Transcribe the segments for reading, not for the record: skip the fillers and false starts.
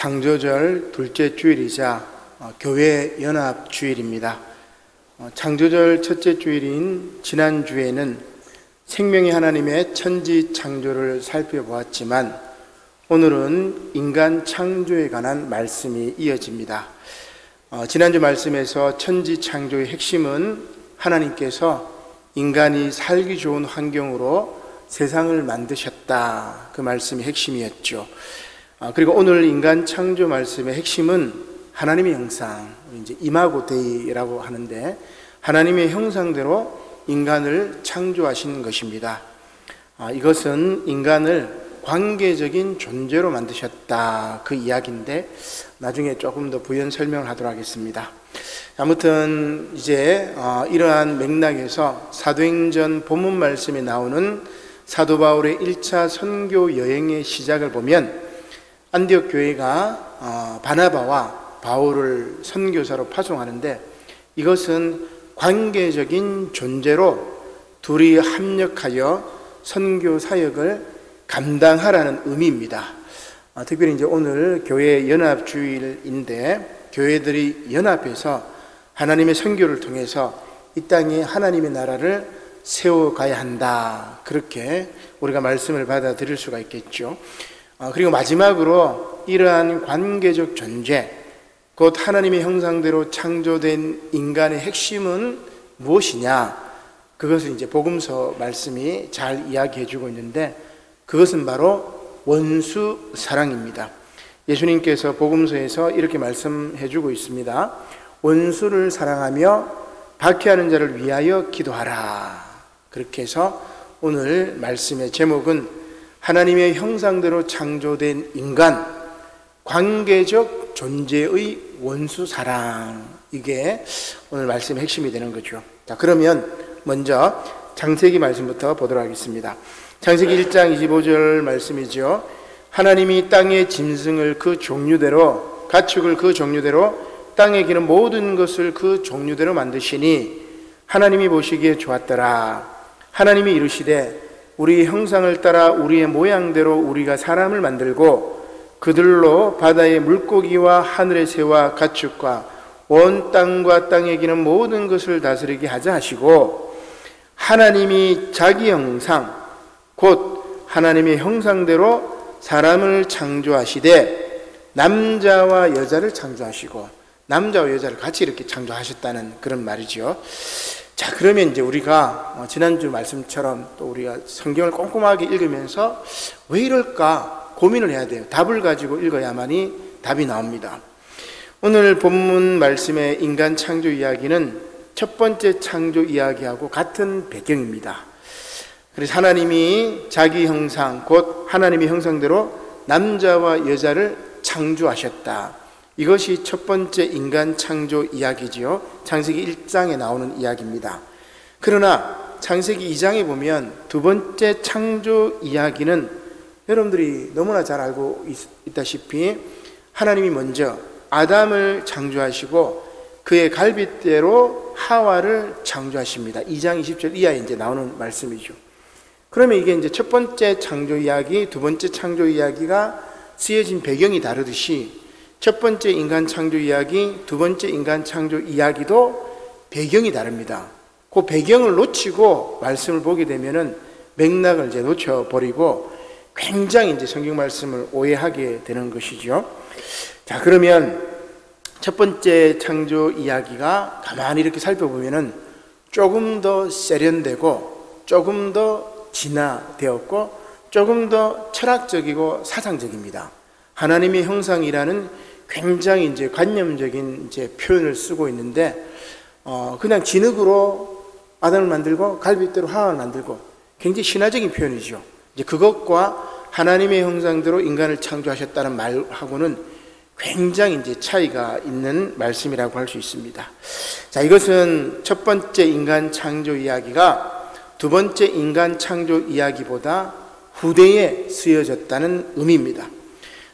창조절 둘째 주일이자 교회 연합 주일입니다. 창조절 첫째 주일인 지난주에는 생명의 하나님의 천지 창조를 살펴보았지만 오늘은 인간 창조에 관한 말씀이 이어집니다. 지난주 말씀에서 천지 창조의 핵심은 하나님께서 인간이 살기 좋은 환경으로 세상을 만드셨다, 그 말씀이 핵심이었죠. 그리고 오늘 인간 창조 말씀의 핵심은 하나님의 형상, 이제 이마고 데이라고 하는데 하나님의 형상대로 인간을 창조하신 것입니다. 이것은 인간을 관계적인 존재로 만드셨다, 그 이야기인데 나중에 조금 더 부연 설명을 하도록 하겠습니다. 아무튼 이제 이러한 맥락에서 사도행전 본문 말씀에 나오는 사도 바울의 1차 선교 여행의 시작을 보면 안디옥 교회가 바나바와 바울을 선교사로 파송하는데 이것은 관계적인 존재로 둘이 합력하여 선교 사역을 감당하라는 의미입니다. 특별히 이제 오늘 교회 연합 주일인데 교회들이 연합해서 하나님의 선교를 통해서 이 땅에 하나님의 나라를 세워가야 한다, 그렇게 우리가 말씀을 받아들일 수가 있겠죠. 그리고 마지막으로 이러한 관계적 존재, 곧 하나님의 형상대로 창조된 인간의 핵심은 무엇이냐, 그것을 이제 복음서 말씀이 잘 이야기해 주고 있는데 그것은 바로 원수 사랑입니다. 예수님께서 복음서에서 이렇게 말씀해 주고 있습니다. 원수를 사랑하며 박해하는 자를 위하여 기도하라. 그렇게 해서 오늘 말씀의 제목은 하나님의 형상대로 창조된 인간, 관계적 존재의 원수 사랑, 이게 오늘 말씀의 핵심이 되는 거죠. 자, 그러면 먼저 창세기 말씀부터 보도록 하겠습니다. 창세기 1장 25절 말씀이죠. 하나님이 땅의 짐승을 그 종류대로, 가축을 그 종류대로, 땅에 기는 모든 것을 그 종류대로 만드시니 하나님이 보시기에 좋았더라. 하나님이 이르시되 우리의 형상을 따라 우리의 모양대로 우리가 사람을 만들고 그들로 바다의 물고기와 하늘의 새와 가축과 온 땅과 땅에 기는 모든 것을 다스리게 하자 하시고, 하나님이 자기 형상, 곧 하나님의 형상대로 사람을 창조하시되 남자와 여자를 창조하시고, 남자와 여자를 같이 이렇게 창조하셨다는 그런 말이죠. 자, 그러면 이제 우리가 지난주 말씀처럼 또 우리가 성경을 꼼꼼하게 읽으면서 왜 이럴까 고민을 해야 돼요. 답을 가지고 읽어야만이 답이 나옵니다. 오늘 본문 말씀의 인간 창조 이야기는 첫 번째 창조 이야기하고 같은 배경입니다. 그래서 하나님이 자기 형상, 곧 하나님의 형상대로 남자와 여자를 창조하셨다. 이것이 첫 번째 인간 창조 이야기지요. 창세기 1장에 나오는 이야기입니다. 그러나 창세기 2장에 보면 두 번째 창조 이야기는 여러분들이 너무나 잘 알고 있다시피 하나님이 먼저 아담을 창조하시고 그의 갈빗대로 하와를 창조하십니다. 2장 20절 이하에 이제 나오는 말씀이죠. 그러면 이게 이제 첫 번째 창조 이야기, 두 번째 창조 이야기가 쓰여진 배경이 다르듯이 첫 번째 인간 창조 이야기, 두 번째 인간 창조 이야기도 배경이 다릅니다. 그 배경을 놓치고 말씀을 보게 되면은 맥락을 이제 놓쳐버리고 굉장히 이제 성경 말씀을 오해하게 되는 것이죠. 자, 그러면 첫 번째 창조 이야기가 가만히 이렇게 살펴보면은 조금 더 세련되고 조금 더 진화되었고 조금 더 철학적이고 사상적입니다. 하나님의 형상이라는 굉장히 이제 관념적인 이제 표현을 쓰고 있는데 그냥 진흙으로 아담을 만들고 갈빗대로 하와를 만들고 굉장히 신화적인 표현이죠. 이제 그것과 하나님의 형상대로 인간을 창조하셨다는 말하고는 굉장히 이제 차이가 있는 말씀이라고 할 수 있습니다. 자, 이것은 첫 번째 인간 창조 이야기가 두 번째 인간 창조 이야기보다 후대에 쓰여졌다는 의미입니다.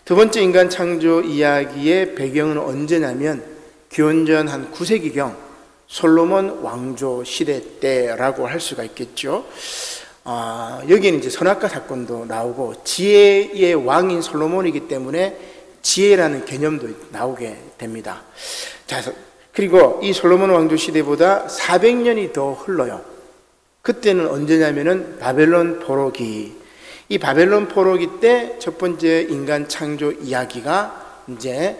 두 번째 인간 창조 이야기의 배경은 언제냐면 기원전 한 9세기경 솔로몬 왕조 시대 때라고 할 수가 있겠죠. 여기에는 이제 선악과 사건도 나오고 지혜의 왕인 솔로몬이기 때문에 지혜라는 개념도 나오게 됩니다. 자, 그리고 이 솔로몬 왕조 시대보다 400년이 더 흘러요. 그때는 언제냐면은 바벨론 포로기. 이 바벨론 포로기 때 첫 번째 인간 창조 이야기가 이제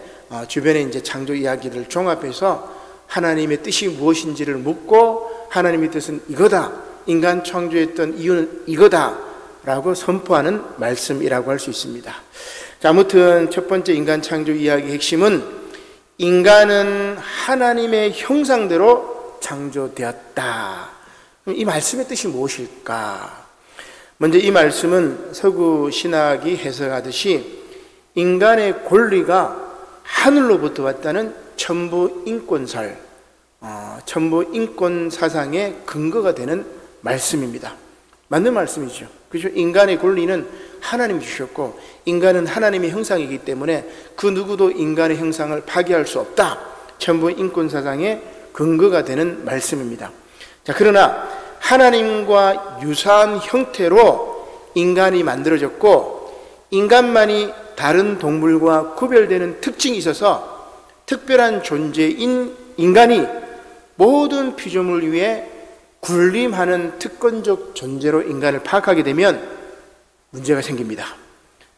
주변에 이제 창조 이야기들을 종합해서 하나님의 뜻이 무엇인지를 묻고 하나님의 뜻은 이거다. 인간 창조했던 이유는 이거다. 라고 선포하는 말씀이라고 할 수 있습니다. 자, 아무튼 첫 번째 인간 창조 이야기의 핵심은 인간은 하나님의 형상대로 창조되었다. 그럼 이 말씀의 뜻이 무엇일까? 먼저 이 말씀은 서구 신학이 해석하듯이 인간의 권리가 하늘로부터 왔다는 천부 인권설, 천부 인권 사상의 근거가 되는 말씀입니다. 맞는 말씀이죠. 그렇죠? 인간의 권리는 하나님이 주셨고 인간은 하나님의 형상이기 때문에 그 누구도 인간의 형상을 파괴할 수 없다. 천부 인권 사상의 근거가 되는 말씀입니다. 자, 그러나 하나님과 유사한 형태로 인간이 만들어졌고 인간만이 다른 동물과 구별되는 특징이 있어서 특별한 존재인 인간이 모든 피조물 위에 군림하는 특권적 존재로 인간을 파악하게 되면 문제가 생깁니다.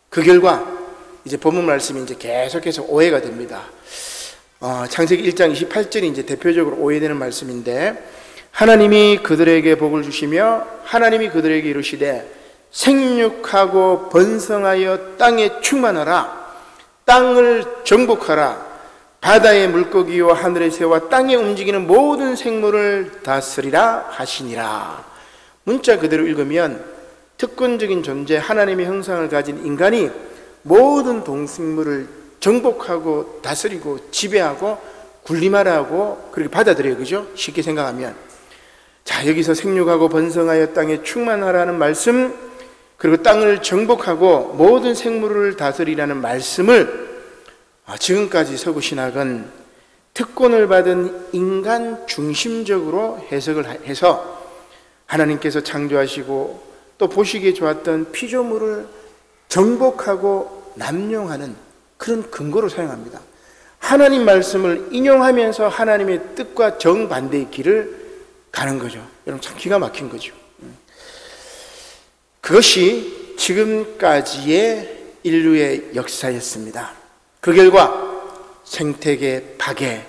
그 결과 이제 본문 말씀이 이제 계속해서 오해가 됩니다. 창세기 1장 28절이 이제 대표적으로 오해되는 말씀인데 하나님이 그들에게 복을 주시며 하나님이 그들에게 이르시되 생육하고 번성하여 땅에 충만하라 땅을 정복하라 바다의 물고기와 하늘의 새와 땅에 움직이는 모든 생물을 다스리라 하시니라. 문자 그대로 읽으면 특권적인 존재 하나님의 형상을 가진 인간이 모든 동생물을 정복하고 다스리고 지배하고 군림하라고 그렇게 받아들여요. 그죠? 쉽게 생각하면. 자, 여기서 생육하고 번성하여 땅에 충만하라는 말씀, 그리고 땅을 정복하고 모든 생물을 다스리라는 말씀을 지금까지 서구 신학은 특권을 받은 인간 중심적으로 해석을 해서 하나님께서 창조하시고 또 보시기에 좋았던 피조물을 정복하고 남용하는 그런 근거로 사용합니다. 하나님 말씀을 인용하면서 하나님의 뜻과 정반대의 길을 가는 거죠. 여러분 참 기가 막힌 거죠. 그것이 지금까지의 인류의 역사였습니다. 그 결과 생태계 파괴,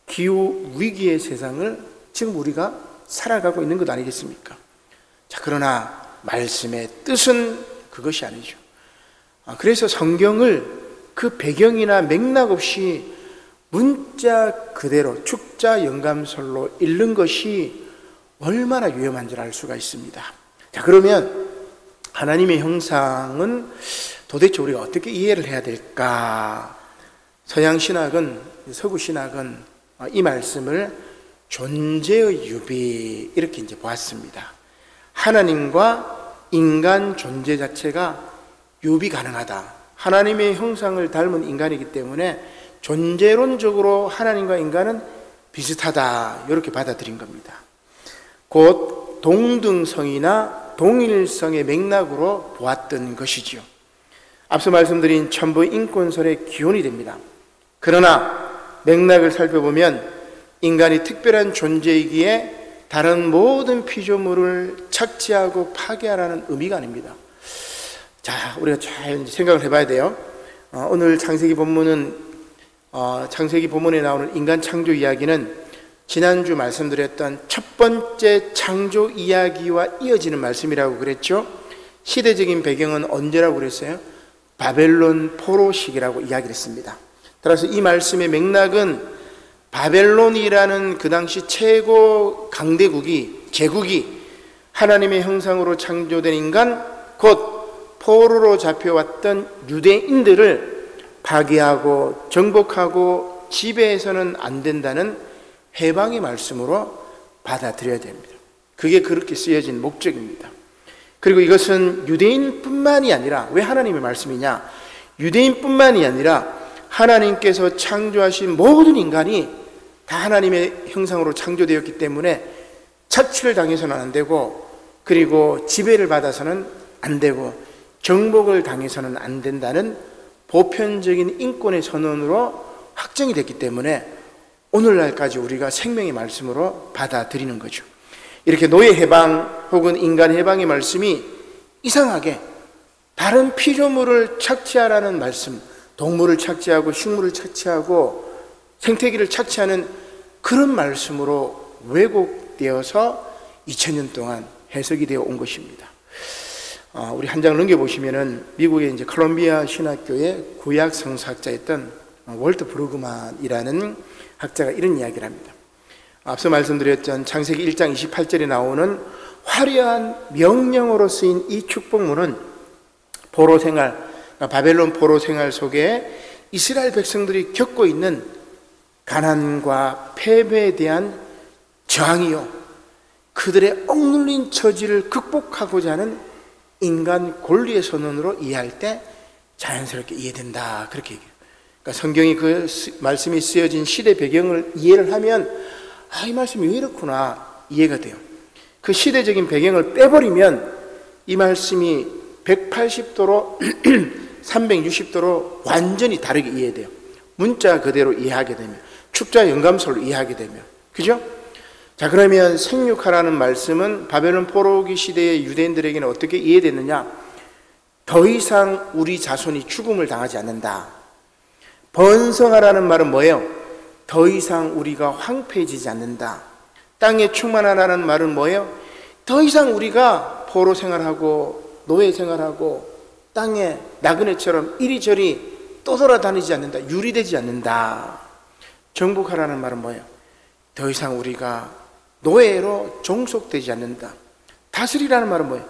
기후 위기의 세상을 지금 우리가 살아가고 있는 것 아니겠습니까? 자, 그러나 말씀의 뜻은 그것이 아니죠. 그래서 성경을 그 배경이나 맥락 없이 문자 그대로 축자 영감설로 읽는 것이 얼마나 위험한지를 알 수가 있습니다. 자, 그러면 하나님의 형상은 도대체 우리가 어떻게 이해를 해야 될까? 서양 신학은, 서구 신학은 이 말씀을 존재의 유비 이렇게 이제 보았습니다. 하나님과 인간 존재 자체가 유비 가능하다. 하나님의 형상을 닮은 인간이기 때문에 존재론적으로 하나님과 인간은 비슷하다. 이렇게 받아들인 겁니다. 곧 동등성이나 동일성의 맥락으로 보았던 것이지요. 앞서 말씀드린 천부 인권설의 기원이 됩니다. 그러나 맥락을 살펴보면 인간이 특별한 존재이기에 다른 모든 피조물을 착취하고 파괴하라는 의미가 아닙니다. 자, 우리가 잘 생각을 해봐야 돼요. 오늘 창세기 본문은 창세기 본문에 나오는 인간 창조 이야기는 지난주 말씀드렸던 첫 번째 창조 이야기와 이어지는 말씀이라고 그랬죠. 시대적인 배경은 언제라고 그랬어요? 바벨론 포로 시기라고 이야기를 했습니다. 따라서 이 말씀의 맥락은 바벨론이라는 그 당시 최고 강대국이, 제국이 하나님의 형상으로 창조된 인간, 곧 포로로 잡혀왔던 유대인들을 파괴하고 정복하고 지배해서는 안 된다는 해방의 말씀으로 받아들여야 됩니다. 그게 그렇게 쓰여진 목적입니다. 그리고 이것은 유대인뿐만이 아니라, 왜 하나님의 말씀이냐? 유대인뿐만이 아니라 하나님께서 창조하신 모든 인간이 다 하나님의 형상으로 창조되었기 때문에 착취를 당해서는 안 되고, 그리고 지배를 받아서는 안 되고, 정복을 당해서는 안 된다는 보편적인 인권의 선언으로 확정이 됐기 때문에 오늘날까지 우리가 생명의 말씀으로 받아들이는 거죠. 이렇게 노예 해방 혹은 인간 해방의 말씀이 이상하게 다른 피조물을 착취하라는 말씀, 동물을 착취하고 식물을 착취하고 생태계를 착취하는 그런 말씀으로 왜곡되어서 2000년 동안 해석이 되어 온 것입니다. 우리 한 장을 넘겨보시면은 미국의 이제 콜롬비아 신학교의 구약 성서학자였던 월트 브루그만이라는 학자가 이런 이야기를 합니다. 앞서 말씀드렸던 창세기 1장 28절에 나오는 화려한 명령어로 쓰인 이 축복문은 포로 생활, 바벨론 포로 생활 속에 이스라엘 백성들이 겪고 있는 가난과 패배에 대한 저항이요, 그들의 억눌린 처지를 극복하고자 하는 인간 권리의 선언으로 이해할 때 자연스럽게 이해된다, 그렇게 얘기해요. 그러니까 성경이 그 말씀이 쓰여진 시대 배경을 이해를 하면 이 말씀이 왜 이렇구나 이해가 돼요. 그 시대적인 배경을 빼버리면 이 말씀이 180도로 360도로 완전히 다르게 이해돼요. 문자 그대로 이해하게 되면, 축자 연감소를 이해하게 되면, 그죠? 자, 그러면 생육하라는 말씀은 바벨론 포로기 시대의 유대인들에게는 어떻게 이해됐느냐? 더 이상 우리 자손이 죽음을 당하지 않는다. 번성하라는 말은 뭐예요? 더 이상 우리가 황폐해지지 않는다. 땅에 충만하라는 말은 뭐예요? 더 이상 우리가 포로 생활하고 노예 생활하고 땅에 나그네처럼 이리저리 떠돌아다니지 않는다. 유리되지 않는다. 정복하라는 말은 뭐예요? 더 이상 우리가 노예로 종속되지 않는다. 다스리라는 말은 뭐예요?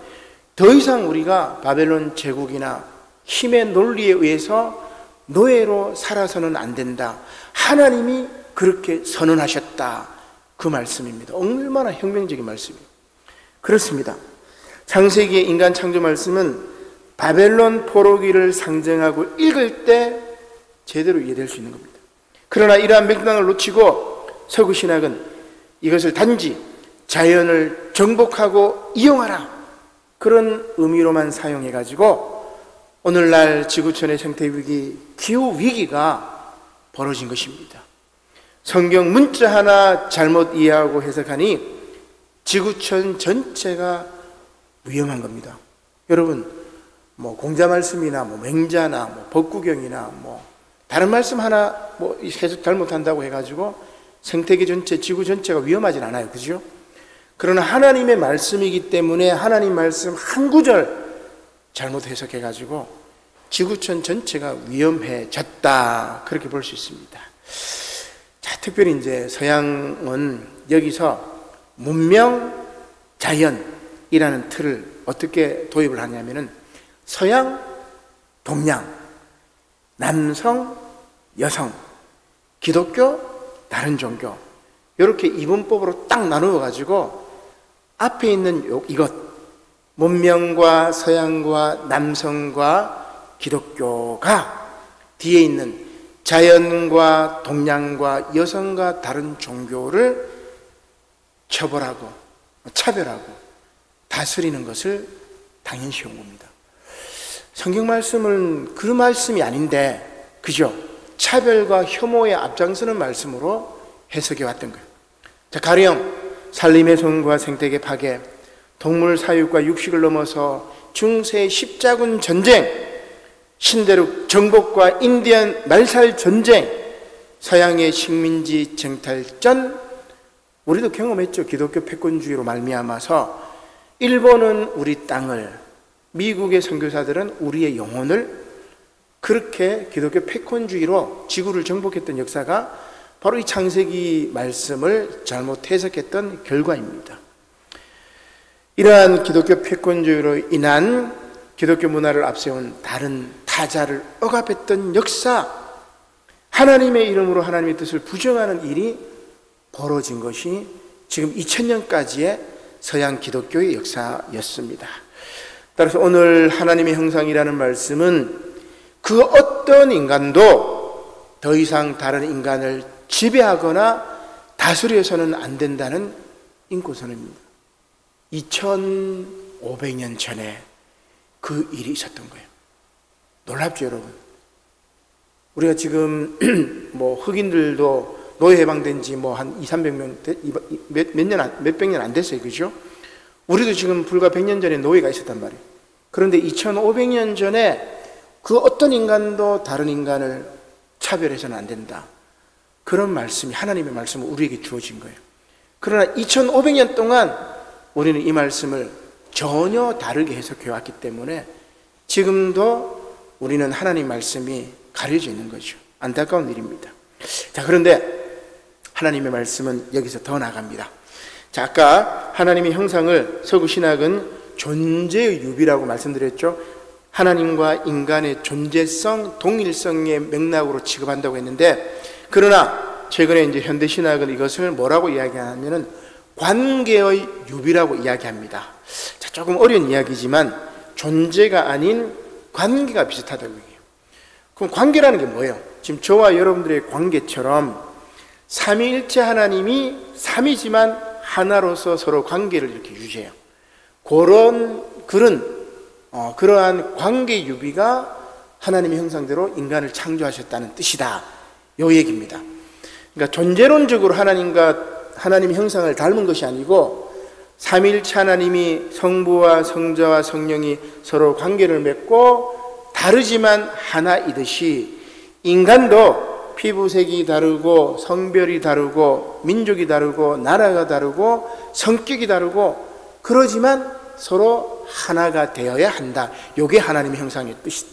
더 이상 우리가 바벨론 제국이나 힘의 논리에 의해서 노예로 살아서는 안 된다. 하나님이 그렇게 선언하셨다. 그 말씀입니다. 얼마나 혁명적인 말씀이에요. 그렇습니다. 창세기의 인간 창조 말씀은 바벨론 포로기를 상징하고 읽을 때 제대로 이해될 수 있는 겁니다. 그러나 이러한 맥락을 놓치고 서구 신학은 이것을 단지 자연을 정복하고 이용하라, 그런 의미로만 사용해가지고 오늘날 지구촌의 생태위기, 기후위기가 벌어진 것입니다. 성경 문자 하나 잘못 이해하고 해석하니 지구촌 전체가 위험한 겁니다. 여러분, 공자 말씀이나 맹자나 법구경이나 다른 말씀 하나 해석 잘못한다고 해가지고 생태계 전체, 지구 전체가 위험하진 않아요. 그죠? 그러나 하나님의 말씀이기 때문에 하나님 말씀 한 구절 잘못 해석해가지고 지구촌 전체가 위험해졌다, 그렇게 볼 수 있습니다. 자, 특별히 이제 서양은 여기서 문명, 자연이라는 틀을 어떻게 도입을 하냐면은 서양, 동양, 남성, 여성, 기독교, 다른 종교, 이렇게 이분법으로 딱 나누어 가지고 앞에 있는 이것, 문명과 서양과 남성과 기독교가 뒤에 있는 자연과 동양과 여성과 다른 종교를 처벌하고 차별하고 다스리는 것을 당연시 한 겁니다. 성경 말씀은 그 말씀이 아닌데, 그죠? 차별과 혐오에 앞장서는 말씀으로 해석해 왔던 거예요. 자, 가령 산림의 손과 생태계 파괴, 동물 사육과 육식을 넘어서 중세 십자군 전쟁, 신대륙 정복과 인디안 말살 전쟁, 서양의 식민지 정탈전, 우리도 경험했죠. 기독교 패권주의로 말미암아서 일본은 우리 땅을, 미국의 선교사들은 우리의 영혼을, 그렇게 기독교 패권주의로 지구를 정복했던 역사가 바로 이 창세기 말씀을 잘못 해석했던 결과입니다. 이러한 기독교 패권주의로 인한 기독교 문화를 앞세운 다른 타자를 억압했던 역사, 하나님의 이름으로 하나님의 뜻을 부정하는 일이 벌어진 것이 지금 2000년까지의 서양 기독교의 역사였습니다. 따라서 오늘 하나님의 형상이라는 말씀은 그 어떤 인간도 더 이상 다른 인간을 지배하거나 다스려서는 안 된다는 인권선언입니다. 2500년 전에 그 일이 있었던 거예요. 놀랍죠, 여러분? 우리가 지금 뭐 흑인들도 노예 해방된 지 뭐 한 200~300명 몇백 년 안 됐어요. 그죠? 우리도 지금 불과 100년 전에 노예가 있었단 말이에요. 그런데 2500년 전에 그 어떤 인간도 다른 인간을 차별해서는 안 된다. 그런 말씀이, 하나님의 말씀은 우리에게 주어진 거예요. 그러나 2500년 동안 우리는 이 말씀을 전혀 다르게 해석해 왔기 때문에 지금도 우리는 하나님 말씀이 가려져 있는 거죠. 안타까운 일입니다. 자, 그런데 하나님의 말씀은 여기서 더 나갑니다. 자, 아까 하나님의 형상을 서구신학은 존재의 유비라고 말씀드렸죠. 하나님과 인간의 존재성, 동일성의 맥락으로 취급한다고 했는데, 그러나 최근에 이제 현대신학은 이것을 뭐라고 이야기하냐면은 관계의 유비라고 이야기합니다. 자, 조금 어려운 이야기지만 존재가 아닌 관계가 비슷하다고 얘기해요. 그럼 관계라는 게 뭐예요? 지금 저와 여러분들의 관계처럼 삼위일체 하나님이 삼이지만 하나로서 서로 관계를 이렇게 유지해요. 그러한 관계 유비가 하나님의 형상대로 인간을 창조하셨다는 뜻이다. 요 얘기입니다. 그러니까 존재론적으로 하나님의 형상을 닮은 것이 아니고 삼위일체 하나님이 성부와 성자와 성령이 서로 관계를 맺고 다르지만 하나이듯이 인간도 피부색이 다르고 성별이 다르고 민족이 다르고 나라가 다르고 성격이 다르고 그러지만 서로 하나가 되어야 한다. 이게 하나님의 형상의 뜻,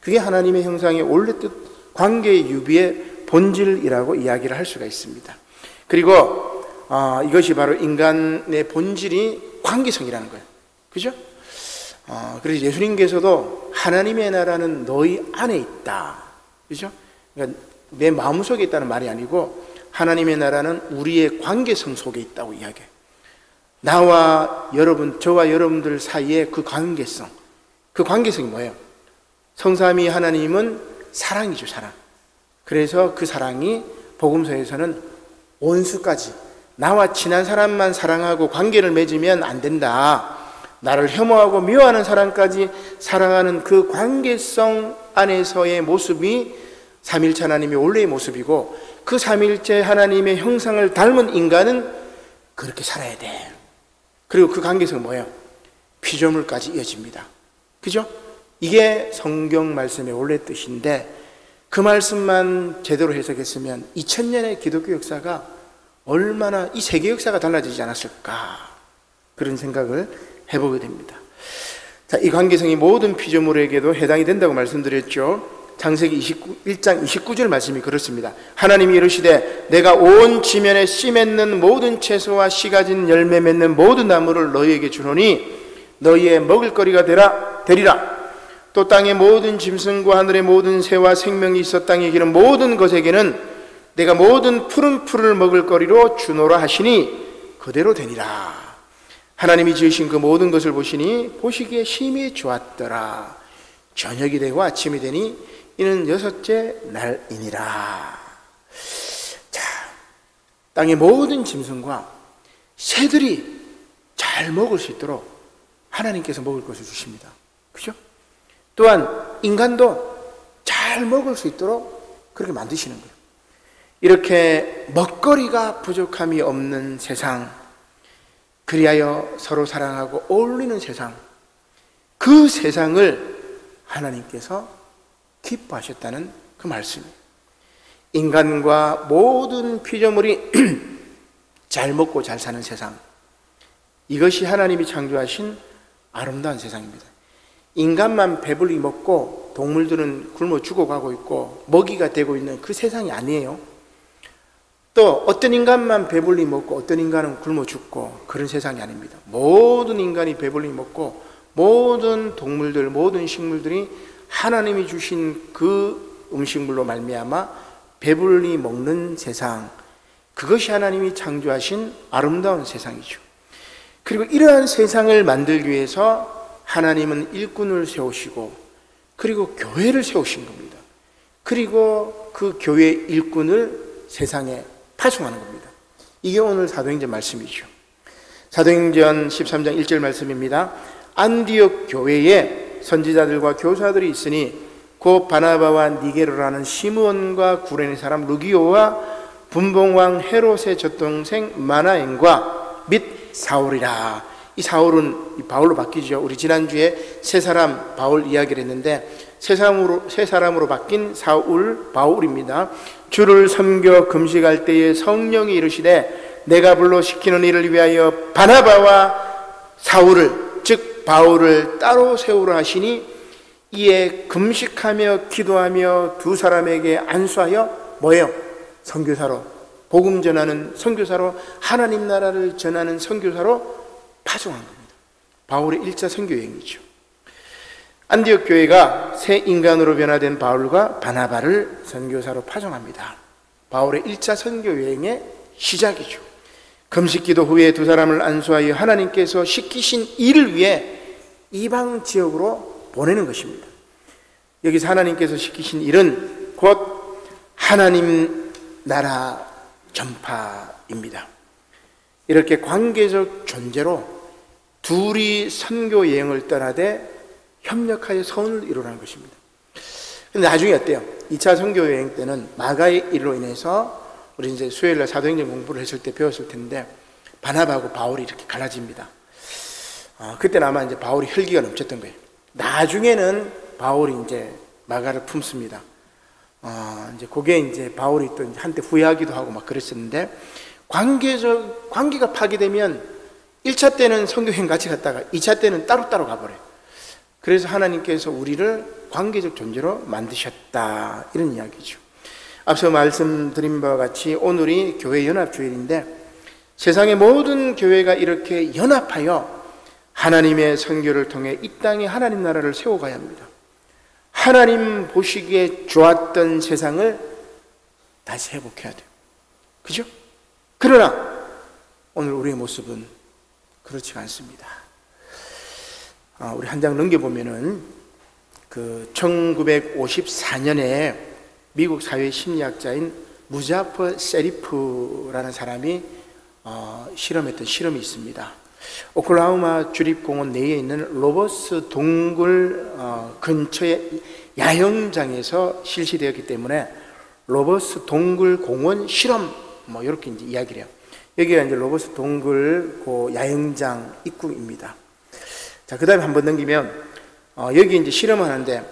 그게 하나님의 형상의 원래 뜻, 관계의 유비의 본질이라고 이야기를 할 수가 있습니다. 그리고 이것이 바로 인간의 본질이 관계성이라는 거예요. 그죠? 그래서 예수님께서도 하나님의 나라는 너희 안에 있다. 그죠? 그러니까 내 마음속에 있다는 말이 아니고 하나님의 나라는 우리의 관계성 속에 있다고 이야기해요. 나와 여러분, 저와 여러분들 사이의 그 관계성이 뭐예요? 성삼위 하나님은 사랑이죠, 사랑. 그래서 그 사랑이 복음서에서는 온수까지, 나와 친한 사람만 사랑하고 관계를 맺으면 안 된다. 나를 혐오하고 미워하는 사람까지 사랑하는 그 관계성 안에서의 모습이 삼위일체 하나님의 원래의 모습이고, 그 삼위일체 하나님의 형상을 닮은 인간은 그렇게 살아야 돼. 그리고 그 관계성은 뭐예요? 피조물까지 이어집니다. 그죠? 이게 성경 말씀의 원래 뜻인데, 그 말씀만 제대로 해석했으면 2000년의 기독교 역사가 얼마나, 이 세계 역사가 달라지지 않았을까, 그런 생각을 해보게 됩니다. 자, 이 관계성이 모든 피조물에게도 해당이 된다고 말씀드렸죠. 창세기 1장 29절 말씀이 그렇습니다. 하나님이 이르시되 내가 온 지면에 씨 맺는 모든 채소와 씨 가진 열매 맺는 모든 나무를 너희에게 주노니 너희의 먹을거리가 되리라. 또 땅의 모든 짐승과 하늘의 모든 새와 생명이 있어 땅에 기는 모든 것에게는 내가 모든 푸른 풀을 먹을거리로 주노라 하시니 그대로 되니라. 하나님이 지으신 그 모든 것을 보시니 보시기에 심히 좋았더라. 저녁이 되고 아침이 되니 이는 6째 날이니라. 자, 땅의 모든 짐승과 새들이 잘 먹을 수 있도록 하나님께서 먹을 것을 주십니다. 그죠? 또한 인간도 잘 먹을 수 있도록 그렇게 만드시는 거예요. 이렇게 먹거리가 부족함이 없는 세상, 그리하여 서로 사랑하고 어울리는 세상, 그 세상을 하나님께서 기뻐하셨다는 그 말씀이에요. 인간과 모든 피조물이 잘 먹고 잘 사는 세상, 이것이 하나님이 창조하신 아름다운 세상입니다. 인간만 배불리 먹고 동물들은 굶어 죽어가고 있고 먹이가 되고 있는 그 세상이 아니에요. 또 어떤 인간만 배불리 먹고 어떤 인간은 굶어 죽고 그런 세상이 아닙니다. 모든 인간이 배불리 먹고 모든 동물들, 모든 식물들이 하나님이 주신 그 음식물로 말미암아 배불리 먹는 세상, 그것이 하나님이 창조하신 아름다운 세상이죠. 그리고 이러한 세상을 만들기 위해서 하나님은 일꾼을 세우시고 그리고 교회를 세우신 겁니다. 그리고 그 교회 일꾼을 세상에 파송하는 겁니다. 이게 오늘 사도행전 말씀이죠. 사도행전 13장 1절 말씀입니다. 안디옥 교회에 선지자들과 교사들이 있으니 곧 바나바와 니게르라는 시므온과 구레네 사람 루기오와 분봉왕 헤롯의 젖동생 마나엔과 및 사울이라. 이 사울은 바울로 바뀌죠. 우리 지난주에 세 사람 바울 이야기를 했는데 세 사람으로 바뀐 사울 바울입니다. 주를 섬겨 금식할 때에 성령이 이르시되 내가 불러 시키는 일을 위하여 바나바와 사울을 즉 바울을 따로 세우라 하시니 이에 금식하며 기도하며 두 사람에게 안수하여 뭐예요? 선교사로, 복음 전하는 선교사로, 하나님 나라를 전하는 선교사로 파송한 겁니다. 바울의 1차 선교 여행이죠. 안디옥 교회가 새 인간으로 변화된 바울과 바나바를 선교사로 파송합니다. 바울의 1차 선교 여행의 시작이죠. 금식 기도 후에 두 사람을 안수하여 하나님께서 시키신 일을 위해 이방 지역으로 보내는 것입니다. 여기서 하나님께서 시키신 일은 곧 하나님 나라 전파입니다. 이렇게 관계적 존재로 둘이 선교 여행을 떠나되 협력하여 선을 이루라는 것입니다. 근데 나중에 어때요? 2차 선교 여행 때는 마가의 일로 인해서 우리 이제 수요일날 사도행전 공부를 했을 때 배웠을 텐데 바나바하고 바울이 이렇게 갈라집니다. 그때는 아마 이제 바울이 혈기가 넘쳤던 거예요. 나중에는 바울이 이제 마가를 품습니다. 이제 그게 이제 바울이 또 한때 후회하기도 하고 막 그랬었는데 관계가 파괴되면 1차 때는 선교행 같이 갔다가 2차 때는 따로따로 가버려요. 그래서 하나님께서 우리를 관계적 존재로 만드셨다, 이런 이야기죠. 앞서 말씀드린 바와 같이 오늘이 교회 연합주일인데 세상의 모든 교회가 이렇게 연합하여 하나님의 선교를 통해 이 땅에 하나님 나라를 세워가야 합니다. 하나님 보시기에 좋았던 세상을 다시 회복해야 돼요. 그죠? 그러나 오늘 우리의 모습은 그렇지 않습니다. 우리 한 장 넘겨보면은 그 1954년에 미국 사회 심리학자인 무자퍼 세리프라는 사람이 실험했던 실험이 있습니다. 오클라호마 주립공원 내에 있는 로버스 동굴 근처의 야영장에서 실시되었기 때문에 로버스 동굴 공원 실험 뭐 이렇게 이제 이야기를 해요. 여기가 이제 로버스 동굴 그 야영장 입구입니다. 자, 그 다음에 한번 넘기면 여기 이제 실험을 하는데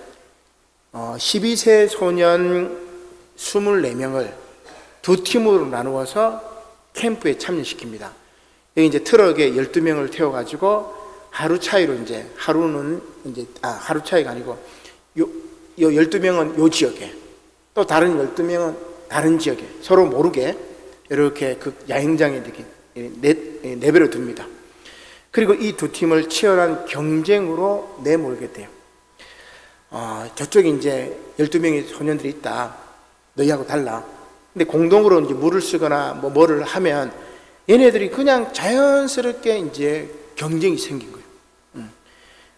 12세 소년 24명을 두 팀으로 나누어서 캠프에 참여시킵니다. 여기 이제 트럭에 12명을 태워가지고 하루 차이로 이제 하루는 이제 하루 차이가 아니고 요 12명은 요 지역에 또 다른 12명은 다른 지역에 서로 모르게 이렇게 그 야영장에 이렇게 내버려 둡니다. 그리고 이 두 팀을 치열한 경쟁으로 내몰게 돼요. 저쪽에 이제 12명의 소년들이 있다. 너희하고 달라. 근데 공동으로 이제 물을 쓰거나 뭐를 하면 얘네들이 그냥 자연스럽게 이제 경쟁이 생긴 거예요.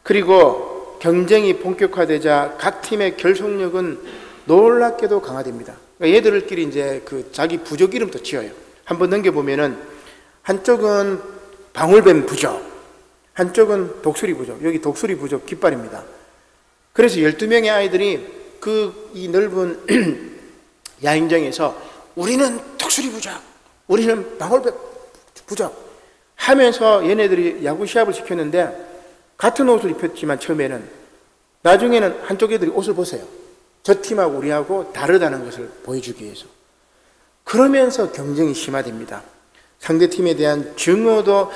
그리고 경쟁이 본격화되자 각 팀의 결속력은 놀랍게도 강화됩니다. 그러니까 얘들끼리 이제 그 자기 부족 이름도 지어요. 한번 넘겨보면은 한쪽은 방울뱀 부족, 한쪽은 독수리 부족. 여기 독수리 부족 깃발입니다. 그래서 12명의 아이들이 이 넓은 야영장에서 우리는 독수리 부족, 우리는 방울뱀 부족 하면서 얘네들이 야구 시합을 시켰는데 같은 옷을 입혔지만 처음에는 나중에는 한쪽 애들이 옷을 벗어요. 저 팀하고 우리하고 다르다는 것을 보여주기 위해서. 그러면서 경쟁이 심화됩니다. 상대팀에 대한 증오도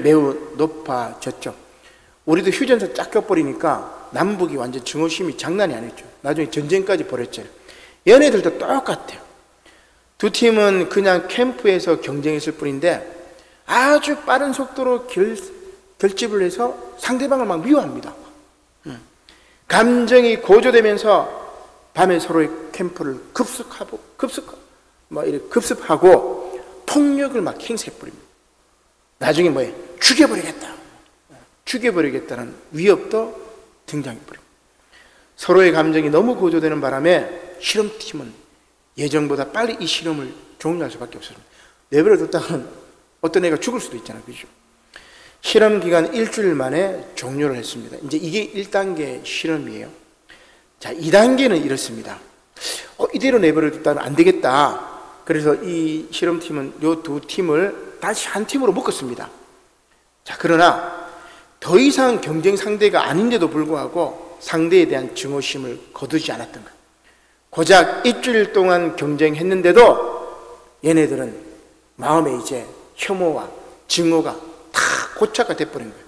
매우 높아졌죠. 우리도 휴전선 쫙 껴버리니까 남북이 완전 증오심이 장난이 아니었죠. 나중에 전쟁까지 벌였잖아요. 얘네들도 똑같아요. 두 팀은 그냥 캠프에서 경쟁했을 뿐인데 아주 빠른 속도로 결집을 해서 상대방을 막 미워합니다. 감정이 고조되면서 밤에 서로의 캠프를 급습하고 폭력을 막 행사해버립니다. 나중에 뭐예요? 죽여버리겠다는 위협도 등장해버립니다. 서로의 감정이 너무 고조되는 바람에 실험팀은 예정보다 빨리 이 실험을 종료할 수밖에 없었습니다. 내버려뒀다가는 어떤 애가 죽을 수도 있잖아요. 그죠? 실험 기간 일주일 만에 종료를 했습니다. 이제 이게 1단계 실험이에요. 자, 2단계는 이렇습니다. 이대로 내버려뒀다면 안 되겠다. 그래서 이 실험팀은 이 두 팀을 다시 한 팀으로 묶었습니다. 자, 그러나 더 이상 경쟁 상대가 아닌데도 불구하고 상대에 대한 증오심을 거두지 않았던 거예요. 고작 일주일 동안 경쟁했는데도 얘네들은 마음에 이제 혐오와 증오가 다 고착화 돼버린 거예요.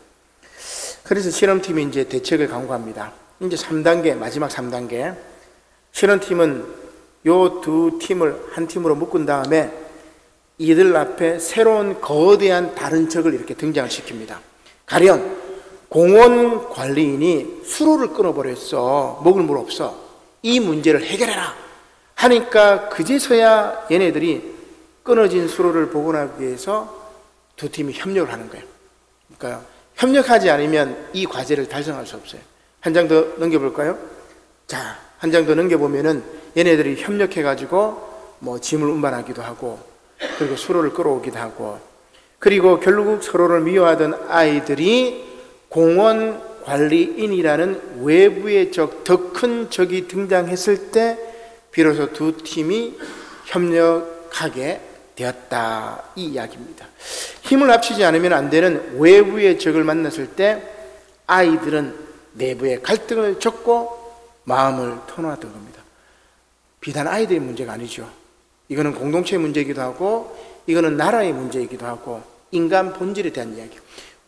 그래서 실험팀이 이제 대책을 강구합니다. 이제 3단계, 마지막 3단계. 실험팀은 요 두 팀을 한 팀으로 묶은 다음에 이들 앞에 새로운 거대한 다른 적을 이렇게 등장을 시킵니다. 가령 공원 관리인이 수로를 끊어버렸어. 먹을 물 없어. 이 문제를 해결해라 하니까 그제서야 얘네들이 끊어진 수로를 복원하기 위해서 두 팀이 협력을 하는 거예요. 그러니까 협력하지 않으면 이 과제를 달성할 수 없어요. 한 장 더 넘겨볼까요? 자, 한 장 더 넘겨보면은 얘네들이 협력해가지고 뭐 짐을 운반하기도 하고, 그리고 수로를 끌어오기도 하고, 그리고 결국 서로를 미워하던 아이들이 공원 관리인이라는 외부의 적, 더 큰 적이 등장했을 때 비로소 두 팀이 협력하게 되었다, 이 이야기입니다. 힘을 합치지 않으면 안 되는 외부의 적을 만났을 때 아이들은 내부의 갈등을 겪고 마음을 터놓았던 겁니다. 비단 아이들의 문제가 아니죠. 이거는 공동체의 문제이기도 하고, 이거는 나라의 문제이기도 하고, 인간 본질에 대한 이야기.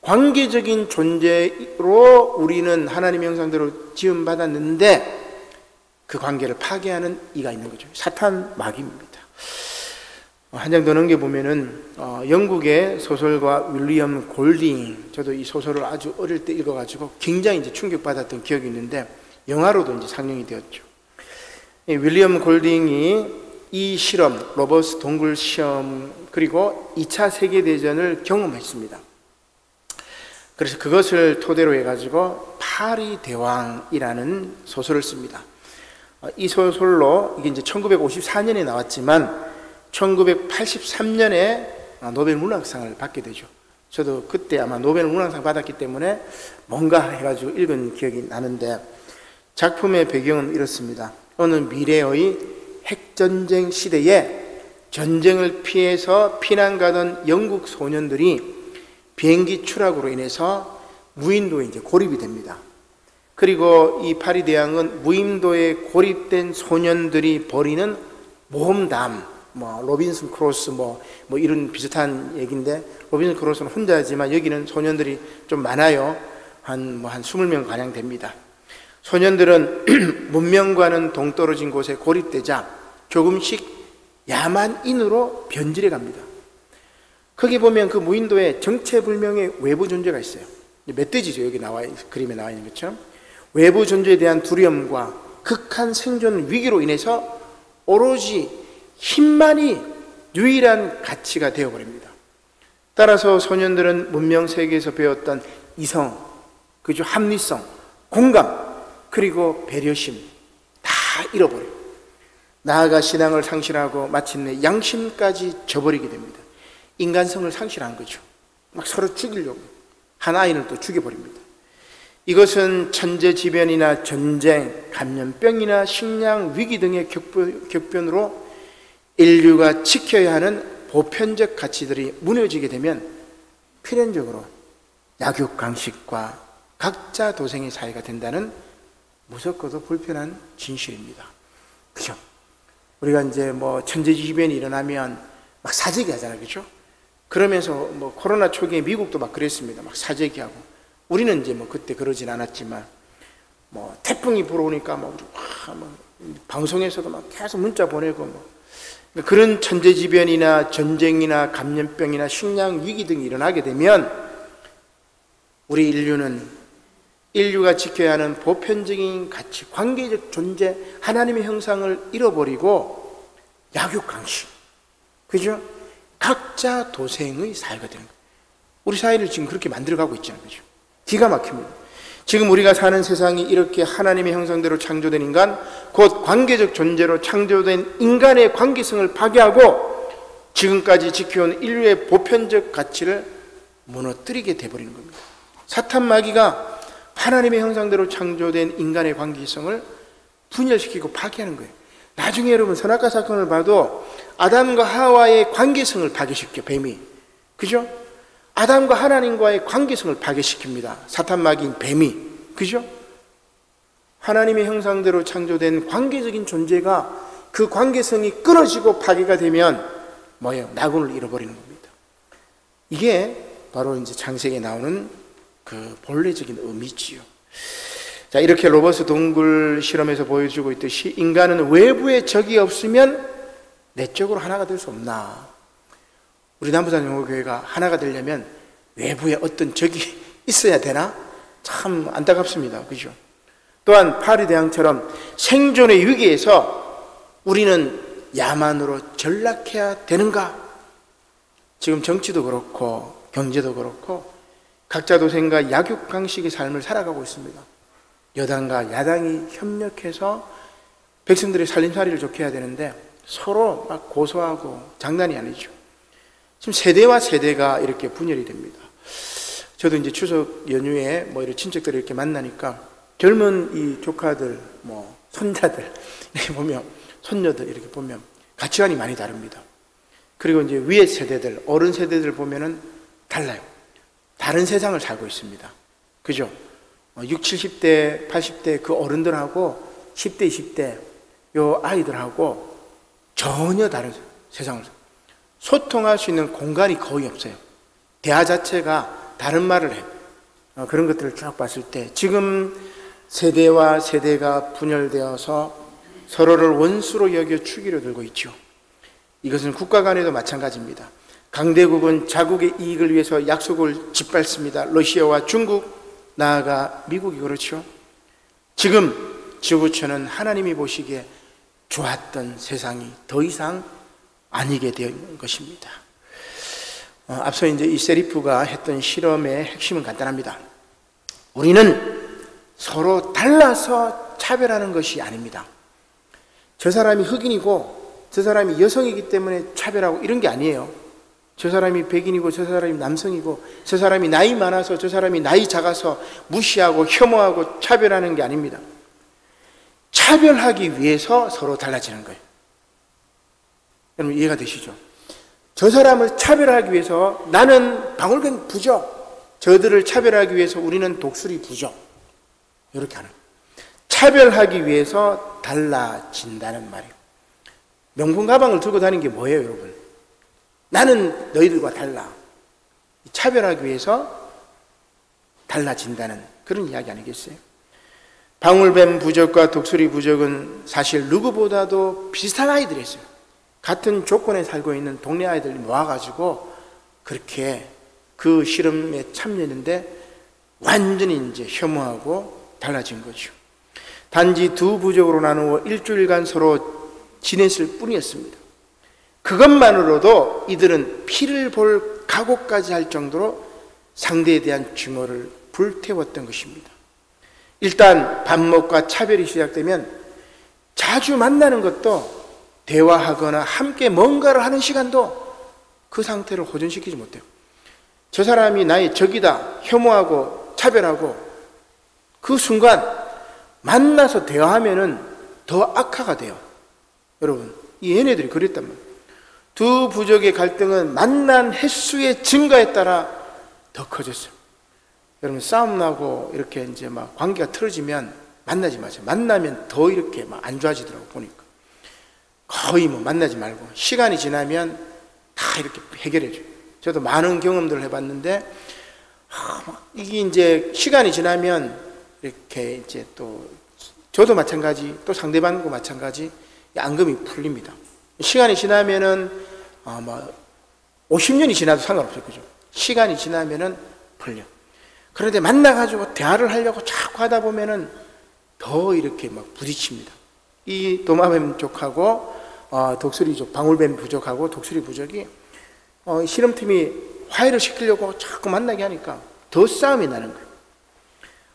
관계적인 존재로 우리는 하나님의 형상대로 지음받았는데 그 관계를 파괴하는 이가 있는 거죠. 사탄 마귀입니다. 한 장 더 넘겨보면은 영국의 소설가 윌리엄 골딩, 저도 이 소설을 아주 어릴 때 읽어가지고 굉장히 이제 충격받았던 기억이 있는데 영화로도 이제 상영이 되었죠. 윌리엄 골딩이 이 실험, 로버스 동굴 시험, 그리고 2차 세계대전을 경험했습니다. 그래서 그것을 토대로 해가지고 파리 대왕이라는 소설을 씁니다. 이 소설로 이게 이제 1954년에 나왔지만 1983년에 노벨 문학상을 받게 되죠. 저도 그때 아마 노벨 문학상 받았기 때문에 뭔가 해가지고 읽은 기억이 나는데, 작품의 배경은 이렇습니다. 어느 미래의 핵전쟁 시대에 전쟁을 피해서 피난 가던 영국 소년들이 비행기 추락으로 인해서 무인도에 이제 고립이 됩니다. 그리고 이 파리 대왕은 무인도에 고립된 소년들이 벌이는 모험담, 뭐 로빈슨 크루소 뭐 이런 비슷한 얘기인데, 로빈슨 크루소는 혼자지만 여기는 소년들이 좀 많아요. 한 20명 가량 됩니다. 소년들은 문명과는 동떨어진 곳에 고립되자 조금씩 야만인으로 변질해 갑니다. 거기 보면 그 무인도에 정체불명의 외부 존재가 있어요. 멧돼지죠. 여기 그림에 나와 있는 것처럼 외부 존재에 대한 두려움과 극한 생존 위기로 인해서 오로지 힘만이 유일한 가치가 되어버립니다. 따라서 소년들은 문명 세계에서 배웠던 이성, 그죠, 합리성, 공감, 그리고 배려심 다 잃어버려요. 나아가 신앙을 상실하고 마침내 양심까지 저버리게 됩니다. 인간성을 상실한 거죠. 막 서로 죽이려고 한 아이를 또 죽여버립니다. 이것은 천재지변이나 전쟁, 감염병이나 식량 위기 등의 격변으로 인류가 지켜야 하는 보편적 가치들이 무너지게 되면 필연적으로 약육강식과 각자 도생의 사회가 된다는 무섭고도 불편한 진실입니다. 그죠? 우리가 이제 뭐 천재지변이 일어나면 막 사재기 하잖아요. 그죠? 그러면서 뭐 코로나 초기에 미국도 막 그랬습니다. 막 사재기하고. 우리는 이제 뭐 그때 그러진 않았지만, 뭐 태풍이 불어오니까 뭐 방송에서도 막 계속 문자 보내고 뭐 그런 천재지변이나 전쟁이나 감염병이나 식량 위기 등이 일어나게 되면 우리 인류가 지켜야 하는 보편적인 가치, 관계적 존재, 하나님의 형상을 잃어버리고 약육강식, 그죠? 각자 도생의 사회가 되는 거예요. 우리 사회를 지금 그렇게 만들어가고 있잖아요. 그죠? 기가 막힙니다. 지금 우리가 사는 세상이 이렇게 하나님의 형상대로 창조된 인간, 곧 관계적 존재로 창조된 인간의 관계성을 파괴하고 지금까지 지켜온 인류의 보편적 가치를 무너뜨리게 돼버리는 겁니다. 사탄 마귀가 하나님의 형상대로 창조된 인간의 관계성을 분열시키고 파괴하는 거예요. 나중에 여러분 선악과 사건을 봐도 아담과 하와의 관계성을 파괴시켜 뱀이. 그죠? 아담과 하나님과의 관계성을 파괴시킵니다. 사탄마귀인 뱀이. 그죠? 하나님의 형상대로 창조된 관계적인 존재가 그 관계성이 끊어지고 파괴가 되면 뭐예요? 낙원을 잃어버리는 겁니다. 이게 바로 이제 창세기에 나오는 그 본래적인 의미지요. 자, 이렇게 로버트 동굴 실험에서 보여주고 있듯이 인간은 외부에 적이 없으면 내적으로 하나가 될 수 없나? 우리 남부산영호교회가 하나가 되려면 외부에 어떤 적이 있어야 되나? 참 안타깝습니다. 그죠? 또한 파리대왕처럼 생존의 위기에서 우리는 야만으로 전락해야 되는가? 지금 정치도 그렇고 경제도 그렇고 각자 도생과 약육강식의 삶을 살아가고 있습니다. 여당과 야당이 협력해서 백성들의 살림살이를 좋게 해야 되는데 서로 막 고소하고 장난이 아니죠. 지금 세대와 세대가 이렇게 분열이 됩니다. 저도 이제 추석 연휴에 뭐 이렇게 친척들을 이렇게 만나니까 젊은 이 조카들, 뭐 손자들 이렇게 보면, 손녀들 이렇게 보면 가치관이 많이 다릅니다. 그리고 이제 위에 세대들, 어른 세대들 보면은 달라요. 다른 세상을 살고 있습니다. 그죠? 60, 70대, 80대 그 어른들하고 10대, 20대 요 아이들하고 전혀 다른 세상을 소통할 수 있는 공간이 거의 없어요. 대화 자체가 다른 말을 해요. 그런 것들을 쭉 봤을 때 지금 세대와 세대가 분열되어서 서로를 원수로 여겨 축이로 들고 있죠. 이것은 국가 간에도 마찬가지입니다. 강대국은 자국의 이익을 위해서 약속을 짓밟습니다. 러시아와 중국, 나아가 미국이 그렇죠. 지금 지구촌은 하나님이 보시기에 좋았던 세상이 더 이상 아니게 된 것입니다. 앞서 이제 이 세리프가 했던 실험의 핵심은 간단합니다. 우리는 서로 달라서 차별하는 것이 아닙니다. 저 사람이 흑인이고 저 사람이 여성이기 때문에 차별하고 이런 게 아니에요. 저 사람이 백인이고 저 사람이 남성이고 저 사람이 나이 많아서 저 사람이 나이 작아서 무시하고 혐오하고 차별하는 게 아닙니다. 차별하기 위해서 서로 달라지는 거예요. 여러분 이해가 되시죠? 저 사람을 차별하기 위해서 나는 방울뱅 부족, 저들을 차별하기 위해서 우리는 독수리 부족, 이렇게 하는 거예요. 차별하기 위해서 달라진다는 말이에요. 명품 가방을 들고 다니는 게 뭐예요, 여러분? 나는 너희들과 달라. 차별하기 위해서 달라진다는 그런 이야기 아니겠어요? 방울뱀 부족과 독수리 부족은 사실 누구보다도 비슷한 아이들이었어요. 같은 조건에 살고 있는 동네 아이들이 모아가지고 그렇게 그 실험에 참여했는데 완전히 이제 혐오하고 달라진 거죠. 단지 두 부족으로 나누어 일주일간 서로 지냈을 뿐이었습니다. 그것만으로도 이들은 피를 볼 각오까지 할 정도로 상대에 대한 증오를 불태웠던 것입니다. 일단 반목과 차별이 시작되면 자주 만나는 것도 대화하거나 함께 뭔가를 하는 시간도 그 상태를 호전시키지 못해요. 저 사람이 나의 적이다, 혐오하고 차별하고 그 순간 만나서 대화하면은 더 악화가 돼요. 여러분, 이 얘네들이 그랬단 말이에요. 두 부족의 갈등은 만난 횟수의 증가에 따라 더 커졌어요. 여러분, 싸움 나고 이렇게 이제 막 관계가 틀어지면 만나지 마세요. 만나면 더 이렇게 막 안 좋아지더라고, 보니까. 거의 뭐 만나지 말고. 시간이 지나면 다 이렇게 해결해줘요. 저도 많은 경험들을 해봤는데, 이게 이제 시간이 지나면 이렇게 이제 또, 저도 마찬가지, 또 상대방도 마찬가지, 앙금이 풀립니다. 시간이 지나면은, 50년이 지나도 상관없어요. 그죠? 시간이 지나면은 풀려. 그런데 만나가지고 대화를 하려고 자꾸 하다 보면은 더 이렇게 막 부딪힙니다. 이 도마뱀 족하고, 독수리족, 방울뱀 부족하고 독수리 부족이, 실험팀이 화해를 시키려고 자꾸 만나게 하니까 더 싸움이 나는 거예요.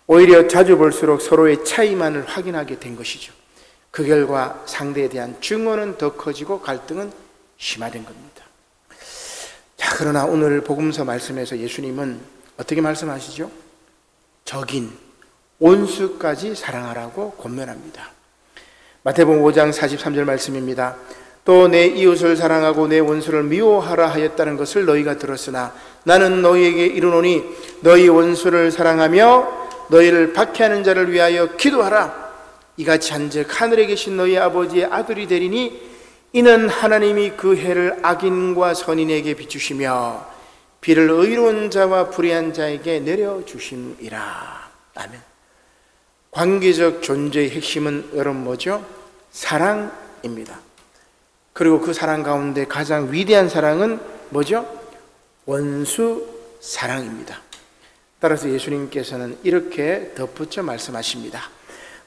오히려 자주 볼수록 서로의 차이만을 확인하게 된 것이죠. 그 결과 상대에 대한 증오는 더 커지고 갈등은 심화된 겁니다. 자, 그러나 오늘 복음서 말씀에서 예수님은 어떻게 말씀하시죠? 적인, 온수까지 사랑하라고 권면합니다. 마태복음 5장 43절 말씀입니다. 또 내 이웃을 사랑하고 내 원수를 미워하라 하였다는 것을 너희가 들었으나 나는 너희에게 이르노니 너희 원수를 사랑하며 너희를 박해하는 자를 위하여 기도하라. 이같이 한즉 하늘에 계신 너희 아버지의 아들이 되리니 이는 하나님이 그 해를 악인과 선인에게 비추시며 비를 의로운 자와 불의한 자에게 내려주심이라. 아멘. 관계적 존재의 핵심은 여러분 뭐죠? 사랑입니다. 그리고 그 사랑 가운데 가장 위대한 사랑은 뭐죠? 원수 사랑입니다. 따라서 예수님께서는 이렇게 덧붙여 말씀하십니다.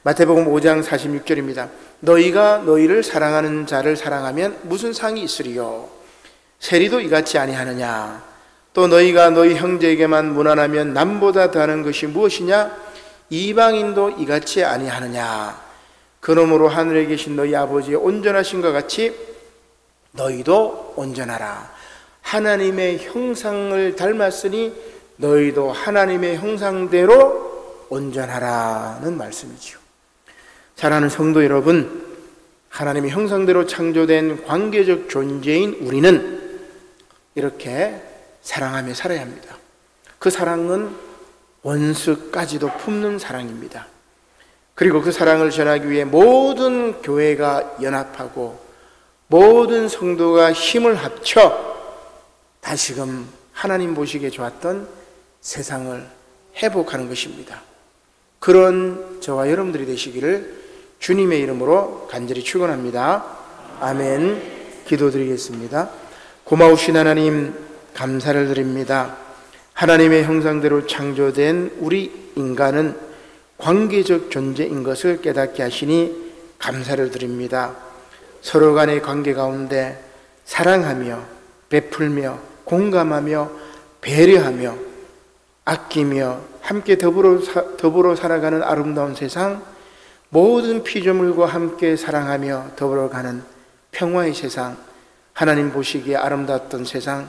마태복음 5장 46절입니다. 너희가 너희를 사랑하는 자를 사랑하면 무슨 상이 있으리요? 세리도 이같이 아니하느냐? 또 너희가 너희 형제에게만 무난하면 남보다 더하는 것이 무엇이냐? 이방인도 이같이 아니하느냐? 그러므로 하늘에 계신 너희 아버지의 온전하신과 같이 너희도 온전하라. 하나님의 형상을 닮았으니 너희도 하나님의 형상대로 온전하라는 말씀이죠. 사랑하는 성도 여러분, 하나님의 형상대로 창조된 관계적 존재인 우리는 이렇게 사랑하며 살아야 합니다. 그 사랑은 원수까지도 품는 사랑입니다. 그리고 그 사랑을 전하기 위해 모든 교회가 연합하고 모든 성도가 힘을 합쳐 다시금 하나님 보시기에 좋았던 세상을 회복하는 것입니다. 그런 저와 여러분들이 되시기를 주님의 이름으로 간절히 축원합니다. 아멘. 기도드리겠습니다. 고마우신 하나님, 감사를 드립니다. 하나님의 형상대로 창조된 우리 인간은 관계적 존재인 것을 깨닫게 하시니 감사를 드립니다. 서로 간의 관계 가운데 사랑하며 베풀며 공감하며 배려하며 아끼며 함께 더불어 살아가는 아름다운 세상, 모든 피조물과 함께 사랑하며 더불어가는 평화의 세상, 하나님 보시기에 아름다웠던 세상,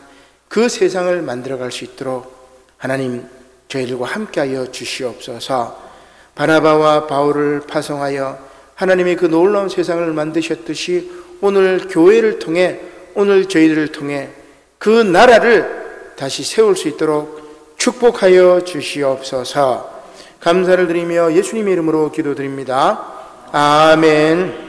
그 세상을 만들어갈 수 있도록 하나님 저희들과 함께하여 주시옵소서. 바나바와 바울을 파송하여 하나님의 그 놀라운 세상을 만드셨듯이 오늘 교회를 통해, 오늘 저희들을 통해 그 나라를 다시 세울 수 있도록 축복하여 주시옵소서. 감사를 드리며 예수님의 이름으로 기도드립니다. 아멘.